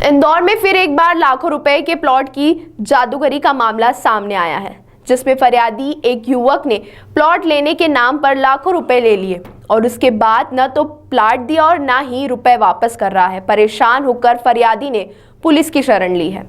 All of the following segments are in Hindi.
इंदौर में फिर एक बार लाखों रुपए के प्लॉट की जादूगरी का मामला सामने आया है, जिसमें फरियादी एक युवक ने प्लॉट लेने के नाम पर लाखों रुपए ले लिए और उसके बाद न तो प्लॉट दिया और न ही रुपए वापस कर रहा है। परेशान होकर फरियादी ने पुलिस की शरण ली है।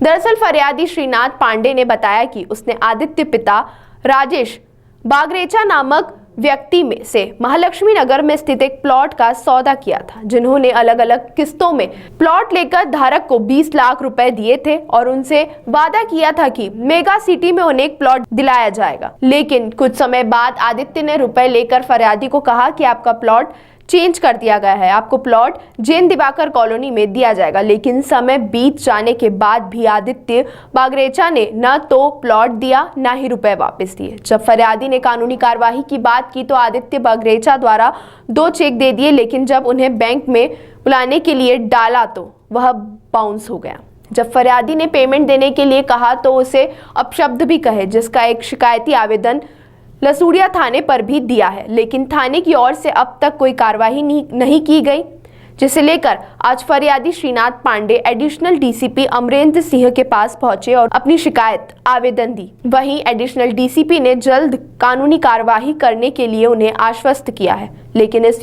दरअसल फरियादी श्रीनाथ पांडे ने बताया कि उसने आदित्य पिता राजेश बागरेचा नामक व्यक्ति में से महालक्ष्मी नगर में स्थित एक प्लॉट का सौदा किया था, जिन्होंने अलग अलग किस्तों में प्लॉट लेकर धारक को 20 लाख रुपए दिए थे और उनसे वादा किया था कि मेगा सिटी में उन्हें एक प्लॉट दिलाया जाएगा। लेकिन कुछ समय बाद आदित्य ने रुपए लेकर फरियादी को कहा कि आपका प्लॉट चेंज कर दिया गया है, आपको प्लॉट जैन दिवाकर कॉलोनी में दिया जाएगा। लेकिन समय बीत जाने के बाद भी आदित्य बागरेचा ने न तो प्लॉट दिया न ही रुपए वापस दिए। जब फरियादी ने कानूनी कार्यवाही की बात की तो आदित्य बागरेचा द्वारा 2 चेक दे दिए, लेकिन जब उन्हें बैंक में बुलाने के लिए डाला तो वह बाउंस हो गया। जब फरियादी ने पेमेंट देने के लिए कहा तो उसे अपशब्द भी कहे, जिसका एक शिकायती आवेदन लसूड़िया थाने पर भी दिया है, लेकिन थाने की ओर से अब तक कोई कार्रवाई नहीं की गई, जिसे लेकर आज फरियादी श्रीनाथ पांडे एडिशनल डीसीपी अमरेंद्र सिंह के पास पहुंचे और अपनी शिकायत आवेदन दी। वहीं एडिशनल डीसीपी ने जल्द कानूनी कार्यवाही करने के लिए उन्हें आश्वस्त किया है। लेकिन इस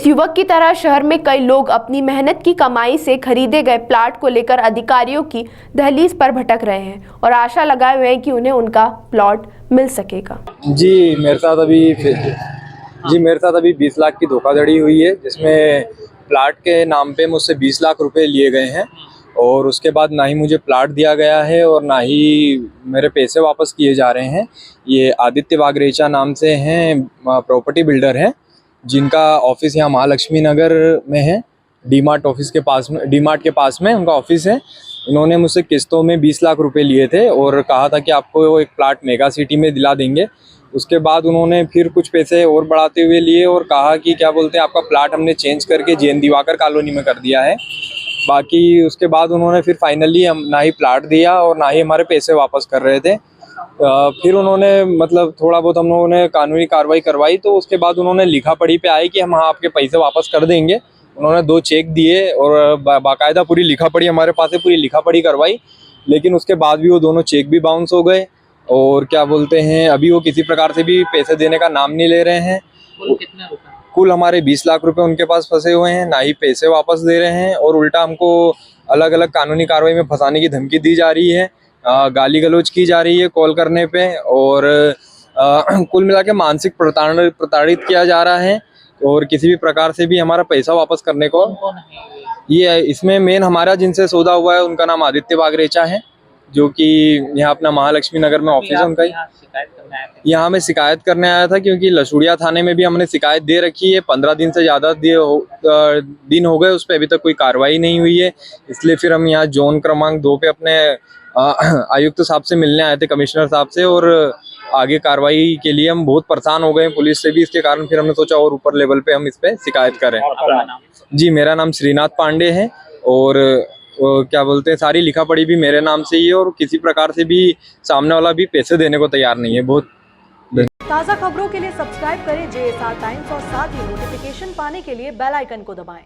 युवक की तरह शहर में कई लोग अपनी मेहनत की कमाई से खरीदे गए प्लॉट को लेकर अधिकारियों की दहलीज पर भटक रहे हैं और आशा लगाए हुए हैं कि उन्हें उनका प्लॉट मिल सकेगा। जी मेरे साथ अभी 20 लाख की धोखाधड़ी हुई है, जिसमें प्लाट के नाम पे मुझसे 20 लाख रुपए लिए गए हैं और उसके बाद ना ही मुझे प्लाट दिया गया है और ना ही मेरे पैसे वापस किए जा रहे हैं। ये आदित्य बागरेचा नाम से हैं, प्रॉपर्टी बिल्डर हैं, जिनका ऑफिस यहाँ महालक्ष्मी नगर में है, डीमार्ट के पास में उनका ऑफिस है। इन्होंने मुझसे किस्तों में 20 लाख रुपए लिए थे और कहा था कि आपको एक प्लाट मेगा सिटी में दिला देंगे। उसके बाद उन्होंने फिर कुछ पैसे और बढ़ाते हुए लिए और कहा कि क्या बोलते हैं, आपका प्लाट हमने चेंज करके जैन दिवाकर कॉलोनी में कर दिया है। बाकी उसके बाद उन्होंने फिर फाइनली ना ही प्लाट दिया और ना ही हमारे पैसे वापस कर रहे थे। फिर उन्होंने मतलब थोड़ा बहुत हम लोगों ने कानूनी कार्रवाई करवाई, तो उसके बाद उन्होंने लिखा पढ़ी पे आए कि हम आपके पैसे वापस कर देंगे। उन्होंने 2 चेक दिए और बाकायदा पूरी लिखा पढ़ी हमारे पास है, पूरी लिखा पढ़ी करवाई, लेकिन उसके बाद भी वो दोनों चेक भी बाउंस हो गए और क्या बोलते हैं, अभी वो किसी प्रकार से भी पैसे देने का नाम नहीं ले रहे हैं। कुल हमारे 20 लाख रुपए उनके पास फंसे हुए हैं, ना ही पैसे वापस दे रहे हैं और उल्टा हमको अलग अलग कानूनी कार्रवाई में फंसाने की धमकी दी जा रही है, गाली गलौज की जा रही है कॉल करने पे और कुल मिला के मानसिक प्रताड़ित किया जा रहा है और किसी भी प्रकार से भी हमारा पैसा वापस करने को ये इसमें मेन हमारा जिनसे सौदा हुआ है उनका नाम आदित्य बागरेचा है, जो कि यहाँ अपना महालक्ष्मी नगर में ऑफिस है उनका। यहाँ मैं शिकायत करने आया था क्योंकि लसूड़िया थाने में भी हमने शिकायत दे रखी है। 15 दिन से ज़्यादा दिन हो गए, उस पर अभी तक कोई कार्रवाई नहीं हुई है। इसलिए फिर हम यहाँ जोन क्रमांक 2 पे अपने आयुक्त साहब से मिलने आए थे, कमिश्नर साहब से, और आगे कार्रवाई के लिए हम बहुत परेशान हो गए पुलिस से भी। इसके कारण फिर हमने सोचा और ऊपर लेवल पे हम इस पे शिकायत करें। जी मेरा नाम श्रीनाथ पांडे है और क्या बोलते हैं, सारी लिखा पढ़ी भी मेरे नाम से ही है और किसी प्रकार से भी सामने वाला भी पैसे देने को तैयार नहीं है। बहुत ताज़ा खबरों के लिए सब्सक्राइब करें JSR टाइम्स और साथ ही नोटिफिकेशन पाने के लिए बेल आइकन को दबाएं।